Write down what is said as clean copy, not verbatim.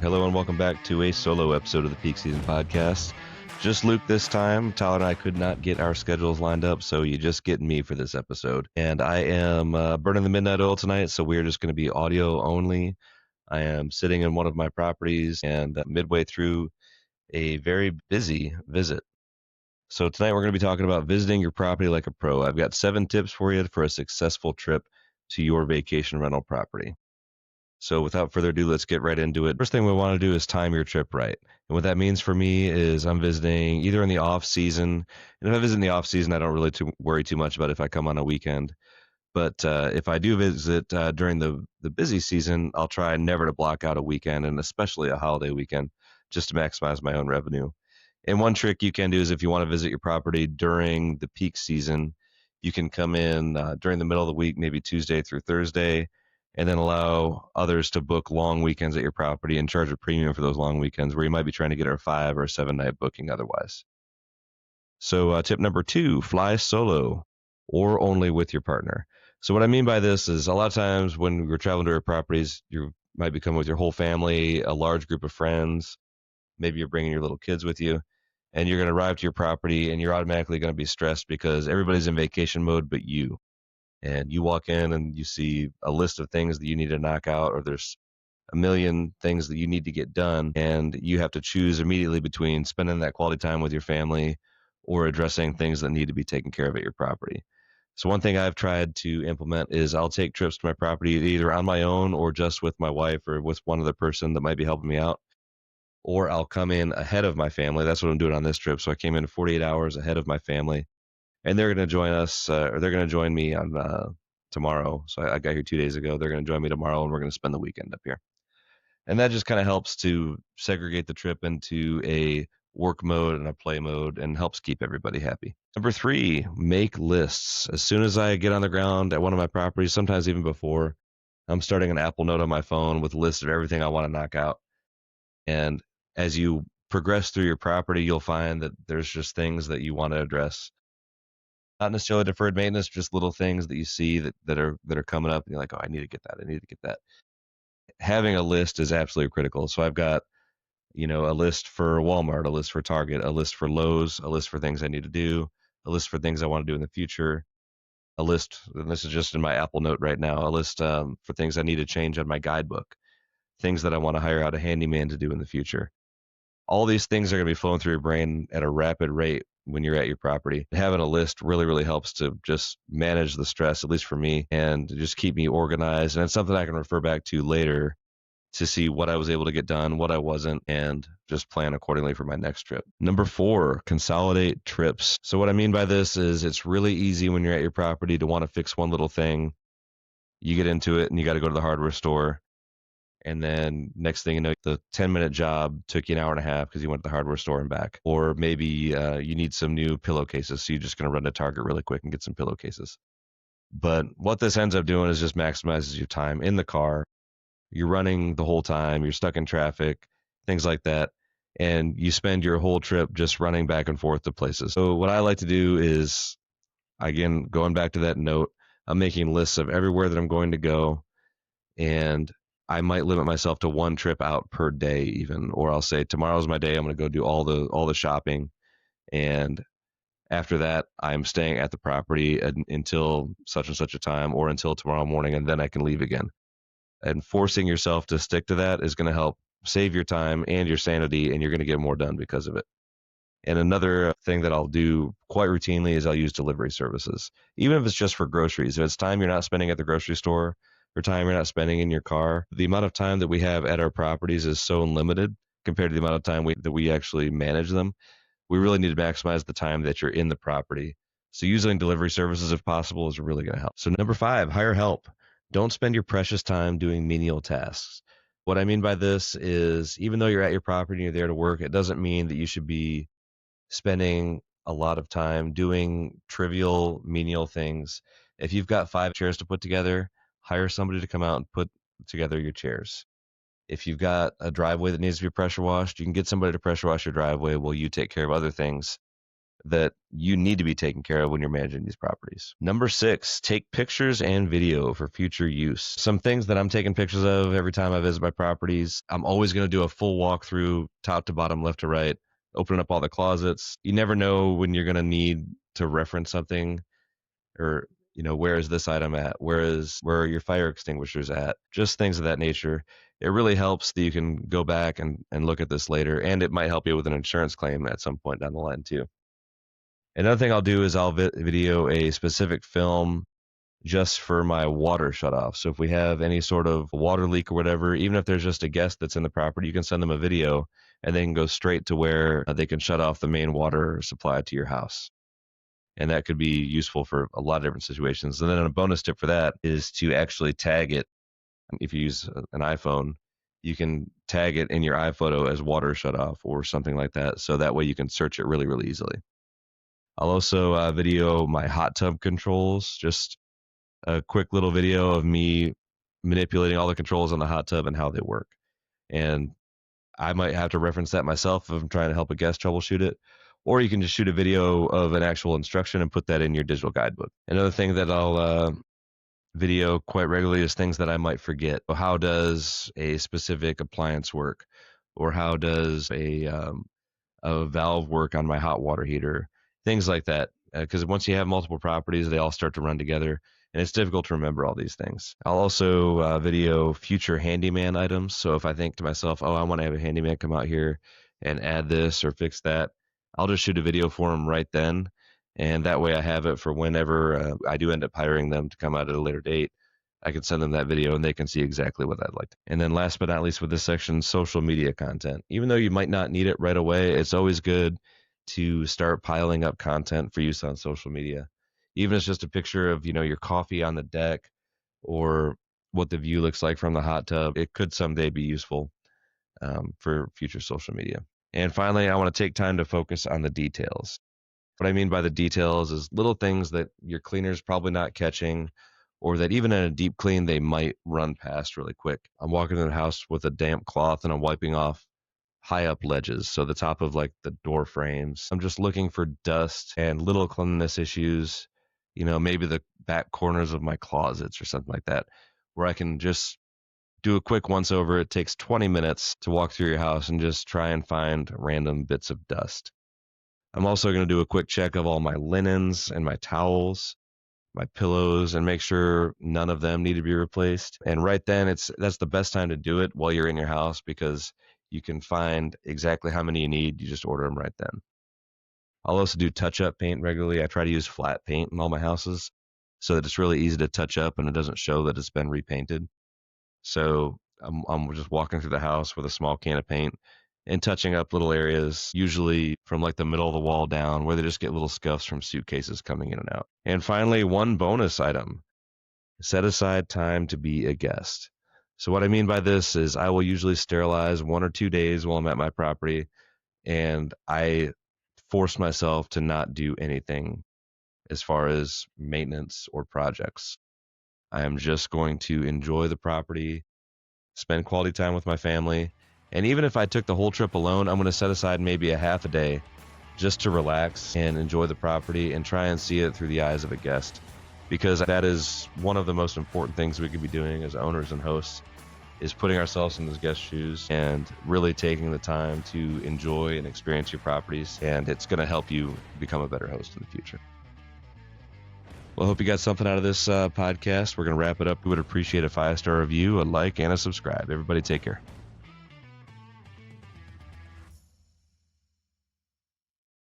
Hello and welcome back to a solo episode of the Peak Season Podcast. Just Luke this time. Tyler and I could not get our schedules lined up, so you just get me for this episode. And I am burning the midnight oil tonight, so we're just going to be audio only. I am sitting in one of my properties and midway through a very busy visit. So tonight we're going to be talking about visiting your property like a pro. I've got 7 tips for you for a successful trip to your vacation rental property. So without further ado, let's get right into it. First thing we want to do is time your trip right. And what that means for me is I'm visiting either in the off season. And if I visit in the off season, I don't really worry too much about if I come on a weekend. But if I do visit during the busy season, I'll try never to block out a weekend, and especially a holiday weekend, just to maximize my own revenue. And one trick you can do is if you want to visit your property during the peak season, you can come in during the middle of the week, maybe Tuesday through Thursday, and then allow others to book long weekends at your property and charge a premium for those long weekends where you might be trying to get a 5 or 7 night booking otherwise. So tip number 2, fly solo or only with your partner. So what I mean by this is a lot of times when you're traveling to your properties, you might be coming with your whole family, a large group of friends. Maybe you're bringing your little kids with you, and you're going to arrive to your property and you're automatically going to be stressed because everybody's in vacation mode but you. And you walk in and you see a list of things that you need to knock out, or there's a million things that you need to get done, and you have to choose immediately between spending that quality time with your family or addressing things that need to be taken care of at your property. So one thing I've tried to implement is I'll take trips to my property either on my own or just with my wife or with one other person that might be helping me out, or I'll come in ahead of my family. That's what I'm doing on this trip. So I came in 48 hours ahead of my family, and they're going to join us, or they're going to join me on tomorrow. So I got here 2 days ago. They're going to join me tomorrow, and we're going to spend the weekend up here. And that just kind of helps to segregate the trip into a work mode and a play mode and helps keep everybody happy. Number 3, make lists. As soon as I get on the ground at one of my properties, sometimes even before, I'm starting an Apple Note on my phone with a list of everything I want to knock out. And as you progress through your property, you'll find that there's just things that you want to address. Not necessarily deferred maintenance, just little things that you see that are coming up, and you're like, oh, I need to get that. I need to get that. Having a list is absolutely critical. So I've got, a list for Walmart, a list for Target, a list for Lowe's, a list for things I need to do, a list for things I want to do in the future, a list, and this is just in my Apple Note right now, a list for things I need to change on my guidebook, things that I want to hire out a handyman to do in the future. All these things are going to be flowing through your brain at a rapid rate when you're at your property. Having a list really, really helps to just manage the stress, at least for me, and just keep me organized. And it's something I can refer back to later to see what I was able to get done, what I wasn't, and just plan accordingly for my next trip. Number 4, consolidate trips. So what I mean by this is it's really easy when you're at your property to want to fix one little thing. You get into it and you got to go to the hardware store. And then next thing you know, the 10-minute job took you an hour and a half because you went to the hardware store and back. Or maybe you need some new pillowcases, so you're just going to run to Target really quick and get some pillowcases. But what this ends up doing is just maximizes your time in the car. You're running the whole time. You're stuck in traffic, things like that. And you spend your whole trip just running back and forth to places. So what I like to do is, again, going back to that note, I'm making lists of everywhere that I'm going to go, and I might limit myself to one trip out per day even, or I'll say tomorrow's my day. I'm going to go do all the shopping. And after that, I'm staying at the property until such and such a time or until tomorrow morning, and then I can leave again. And forcing yourself to stick to that is going to help save your time and your sanity, and you're going to get more done because of it. And another thing that I'll do quite routinely is I'll use delivery services, even if it's just for groceries. If it's time you're not spending at the grocery store, or time you're not spending in your car, the amount of time that we have at our properties is so limited compared to the amount of time that we actually manage them. We really need to maximize the time that you're in the property. So using delivery services, if possible, is really going to help. So number 5, hire help. Don't spend your precious time doing menial tasks. What I mean by this is even though you're at your property and you're there to work, it doesn't mean that you should be spending a lot of time doing trivial, menial things. If you've got 5 chairs to put together, hire somebody to come out and put together your chairs. If you've got a driveway that needs to be pressure washed, you can get somebody to pressure wash your driveway while you take care of other things that you need to be taking care of when you're managing these properties. Number 6, take pictures and video for future use. Some things that I'm taking pictures of every time I visit my properties. I'm always going to do a full walkthrough, top to bottom, left to right, opening up all the closets. You never know when you're going to need to reference something, or where is this item at? Where are your fire extinguishers at? Just things of that nature. It really helps that you can go back and look at this later, and it might help you with an insurance claim at some point down the line too. Another thing I'll do is I'll video a specific film just for my water shutoff. So if we have any sort of water leak or whatever, even if there's just a guest that's in the property, you can send them a video and they can go straight to where they can shut off the main water supply to your house. And that could be useful for a lot of different situations. And then a bonus tip for that is to actually tag it. If you use an iPhone, you can tag it in your iPhoto as water shut off or something like that. So that way you can search it really, really easily. I'll also video my hot tub controls, just a quick little video of me manipulating all the controls on the hot tub and how they work. And I might have to reference that myself if I'm trying to help a guest troubleshoot it. Or you can just shoot a video of an actual instruction and put that in your digital guidebook. Another thing that I'll video quite regularly is things that I might forget. How does a specific appliance work? Or how does a valve work on my hot water heater? Things like that. Because once you have multiple properties, they all start to run together, and it's difficult to remember all these things. I'll also video future handyman items. So if I think to myself, oh, I want to have a handyman come out here and add this or fix that, I'll just shoot a video for them right then. And that way I have it for whenever I do end up hiring them to come out at a later date. I can send them that video and they can see exactly what I'd like to. And then last but not least with this section, social media content. Even though you might not need it right away, it's always good to start piling up content for use on social media. Even if it's just a picture of, your coffee on the deck or what the view looks like from the hot tub, it could someday be useful for future social media. And finally, I want to take time to focus on the details. What I mean by the details is little things that your cleaner's probably not catching, or that even in a deep clean, they might run past really quick. I'm walking in the house with a damp cloth and I'm wiping off high up ledges, so the top of like the door frames. I'm just looking for dust and little cleanliness issues, maybe the back corners of my closets or something like that, where I can just do a quick once over. It takes 20 minutes to walk through your house and just try and find random bits of dust. I'm also going to do a quick check of all my linens and my towels, my pillows, and make sure none of them need to be replaced. And right then, that's the best time to do it while you're in your house, because you can find exactly how many you need. You just order them right then. I'll also do touch-up paint regularly. I try to use flat paint in all my houses so that it's really easy to touch up and it doesn't show that it's been repainted. So I'm just walking through the house with a small can of paint and touching up little areas, usually from like the middle of the wall down, where they just get little scuffs from suitcases coming in and out. And finally, one bonus item: set aside time to be a guest. So what I mean by this is I will usually sterilize 1 or 2 days while I'm at my property, and I force myself to not do anything as far as maintenance or projects. I am just going to enjoy the property, spend quality time with my family, and even if I took the whole trip alone, I'm going to set aside maybe a half a day just to relax and enjoy the property and try and see it through the eyes of a guest. Because that is one of the most important things we could be doing as owners and hosts, is putting ourselves in those guest shoes and really taking the time to enjoy and experience your properties. And it's going to help you become a better host in the future. Well, I hope you got something out of this podcast. We're going to wrap it up. We would appreciate a 5-star review, a like, and a subscribe. Everybody take care.